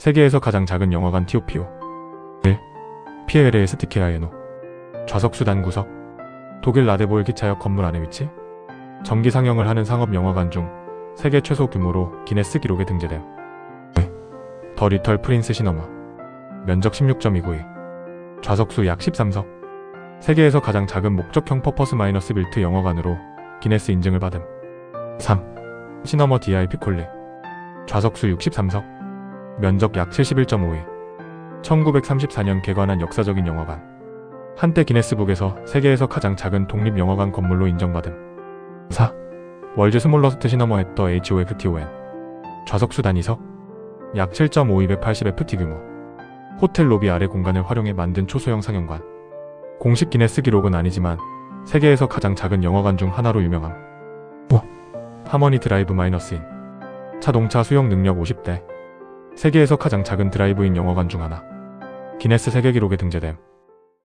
세계에서 가장 작은 영화관 티오피오. 1. 피에르의 스티케아에노. 좌석수 단구석. 독일 라데보일 기차역 건물 안에 위치. 정기 상영을 하는 상업 영화관 중 세계 최소 규모로 기네스 기록에 등재됨. 더 리털 프린스 시너마. 면적 16.29이. 좌석수 약 13석. 세계에서 가장 작은 목적형 퍼퍼스 마이너스 빌트 영화관으로 기네스 인증을 받음. 3. 시너머 DI 피콜리. 좌석수 63석. 면적 약 71.52. 1934년 개관한 역사적인 영화관. 한때 기네스북에서 세계에서 가장 작은 독립영화관 건물로 인정받음. 4. 월드 스몰러스트 시너머 앳더 HOFTON. 좌석수 단 2석. 약 7.5280ft 규모. 호텔 로비 아래 공간을 활용해 만든 초소형 상영관. 공식 기네스 기록은 아니지만 세계에서 가장 작은 영화관 중 하나로 유명함. 5. 하머니 드라이브 마이너스인. 자동차 수용 능력 50대. 세계에서 가장 작은 드라이브인 영화관 중 하나. 기네스 세계 기록에 등재됨.